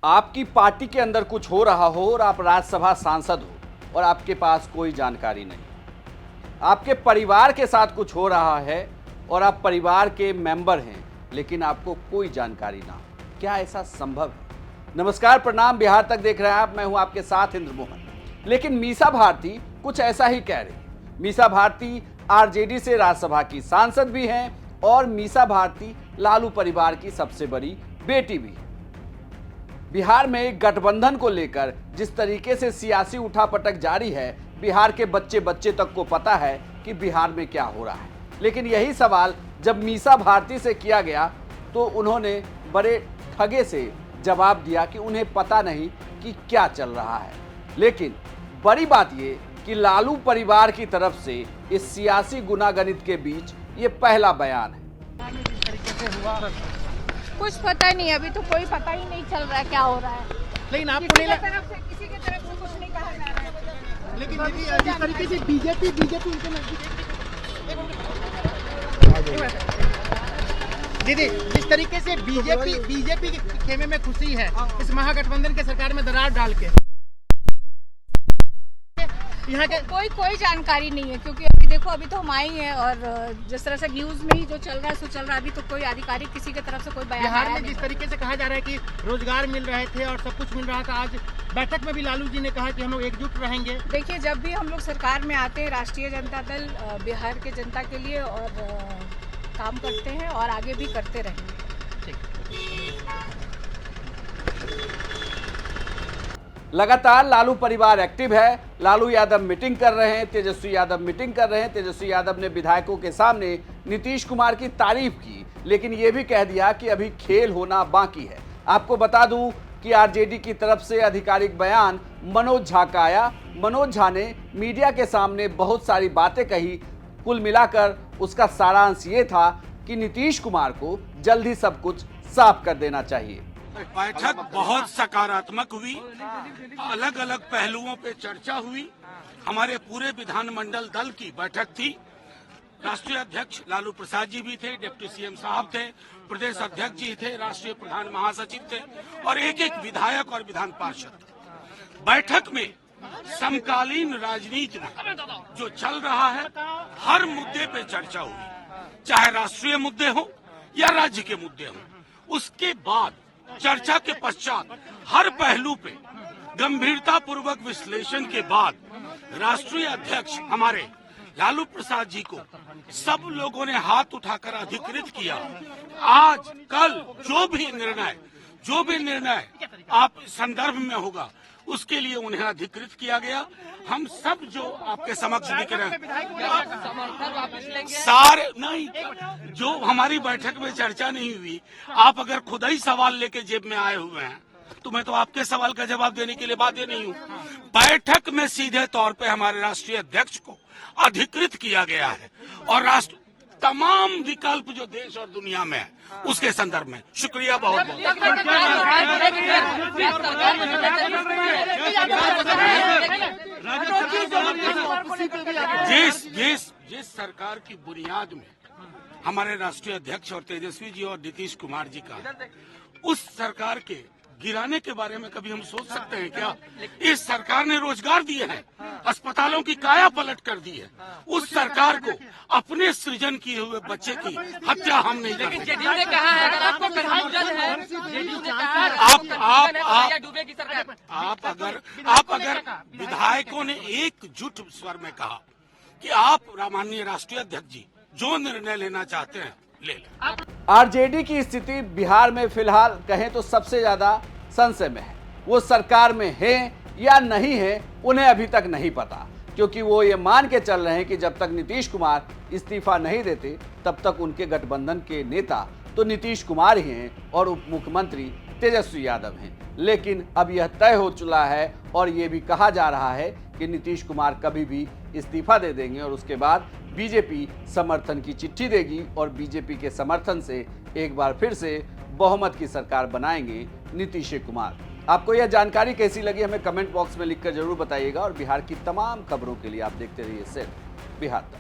आपकी पार्टी के अंदर कुछ हो रहा हो और आप राज्यसभा सांसद हो और आपके पास कोई जानकारी नहीं, आपके परिवार के साथ कुछ हो रहा है और आप परिवार के मेंबर हैं लेकिन आपको कोई जानकारी ना हो, क्या ऐसा संभव है? नमस्कार, प्रणाम, बिहार तक देख रहे हैं आप। मैं हूं आपके साथ इंद्र मोहन। लेकिन मीसा भारती कुछ ऐसा ही कह रही है। मीसा भारती आरजेडी से राज्यसभा की सांसद भी हैं और मीसा भारती लालू परिवार की सबसे बड़ी बेटी भी है। बिहार में गठबंधन को लेकर जिस तरीके से सियासी उठापटक जारी है, बिहार के बच्चे बच्चे तक को पता है कि बिहार में क्या हो रहा है। लेकिन यही सवाल जब मीसा भारती से किया गया तो उन्होंने बड़े ठगे से जवाब दिया कि उन्हें पता नहीं कि क्या चल रहा है। लेकिन बड़ी बात ये कि लालू परिवार की तरफ से इस सियासी गुनागनित के बीच ये पहला बयान है। कुछ पता नहीं, अभी तो कोई पता ही नहीं चल रहा है क्या हो रहा है। लेकिन आपको किसी की तरफ से कुछ नहीं कहा जा रहा है। लेकिन दीदी जिस तरीके से बीजेपी उनके नजदीक, दीदी जिस तरीके से बीजेपी के खेमे में खुशी है इस महागठबंधन के सरकार में दरार डाल के, यहाँ के कोई जानकारी नहीं है। क्योंकि अभी देखो, अभी तो हम आई हैं और जिस तरह से न्यूज में ही जो चल रहा है सो चल रहा है। अभी तो कोई आधिकारिक किसी की तरफ से कोई बयान बिहार आया में नहीं। जिस तरीके से कहा जा रहा है कि रोजगार मिल रहे थे और सब कुछ मिल रहा था, आज बैठक में भी लालू जी ने कहा कि हम लोग एकजुट रहेंगे। देखिए, जब भी हम लोग सरकार में आते हैं, राष्ट्रीय जनता दल बिहार के जनता के लिए और काम करते हैं और आगे भी करते रहेंगे। लगातार लालू परिवार एक्टिव है। लालू यादव मीटिंग कर रहे हैं, तेजस्वी यादव मीटिंग कर रहे हैं। तेजस्वी यादव ने विधायकों के सामने नीतीश कुमार की तारीफ की, लेकिन यह भी कह दिया कि अभी खेल होना बाकी है। आपको बता दूं कि आरजेडी की तरफ से आधिकारिक बयान मनोज झा का आया। मनोज झा ने मीडिया के सामने बहुत सारी बातें कही। कुल मिलाकर उसका सारांश ये था कि नीतीश कुमार को जल्द ही सब कुछ साफ कर देना चाहिए। बैठक बहुत सकारात्मक हुई, अलग अलग पहलुओं पे चर्चा हुई। हमारे पूरे विधानमंडल दल की बैठक थी। राष्ट्रीय अध्यक्ष लालू प्रसाद जी भी थे, डिप्टी सीएम साहब थे, प्रदेश अध्यक्ष जी थे, राष्ट्रीय प्रधान महासचिव थे और एक एक विधायक और विधान पार्षद। बैठक में समकालीन राजनीति में जो चल रहा है हर मुद्दे पे चर्चा हुई, चाहे राष्ट्रीय मुद्दे हो या राज्य के मुद्दे हो। उसके बाद चर्चा के पश्चात हर पहलू पे गंभीरता पूर्वक विश्लेषण के बाद राष्ट्रीय अध्यक्ष हमारे लालू प्रसाद जी को सब लोगों ने हाथ उठाकर अधिकृत किया। आज कल जो भी निर्णय आप संदर्भ में होगा उसके लिए उन्हें अधिकृत किया गया। हम सब जो आपके समक्ष दिख रहे हैं सारे नहीं, जो हमारी बैठक में चर्चा नहीं हुई, आप अगर खुद ही सवाल लेके जेब में आए हुए हैं तो मैं तो आपके सवाल का जवाब देने के लिए बाध्य नहीं हूँ। बैठक में सीधे तौर पे हमारे राष्ट्रीय अध्यक्ष को अधिकृत किया गया है और राष्ट्र तमाम विकल्प जो देश और दुनिया में है उसके संदर्भ में शुक्रिया बहुत बहुत। जिस सरकार की बुनियाद में हमारे राष्ट्रीय अध्यक्ष और तेजस्वी जी और नीतीश कुमार जी का, उस सरकार के गिराने के बारे में कभी हम सोच सकते हैं क्या? इस सरकार ने रोजगार दिए हैं, अस्पतालों की काया पलट कर दी है। उस सरकार को अपने सृजन किए हुए बच्चे की हत्या हम नहीं कर सकते। आप अगर विधायकों ने एकजुट स्वर में कहा कि आप माननीय राष्ट्रीय अध्यक्ष जी जो निर्णय लेना चाहते हैं ले लें। आरजेडी की स्थिति बिहार में फिलहाल कहें तो सबसे ज्यादा संशय में है। वो सरकार में है या नहीं है उन्हें अभी तक नहीं पता, क्योंकि वो ये मान के चल रहे हैं कि जब तक नीतीश कुमार इस्तीफा नहीं देते तब तक उनके गठबंधन के नेता तो नीतीश कुमार ही हैं और उप मुख्यमंत्री तेजस्वी यादव हैं। लेकिन अब यह तय हो चुका है और ये भी कहा जा रहा है कि नीतीश कुमार कभी भी इस्तीफा दे देंगे और उसके बाद बीजेपी समर्थन की चिट्ठी देगी और बीजेपी के समर्थन से एक बार फिर से बहुमत की सरकार बनाएंगे नीतीश कुमार। आपको यह जानकारी कैसी लगी हमें कमेंट बॉक्स में लिखकर जरूर बताइएगा और बिहार की तमाम खबरों के लिए आप देखते रहिए सिर्फ बिहार तक।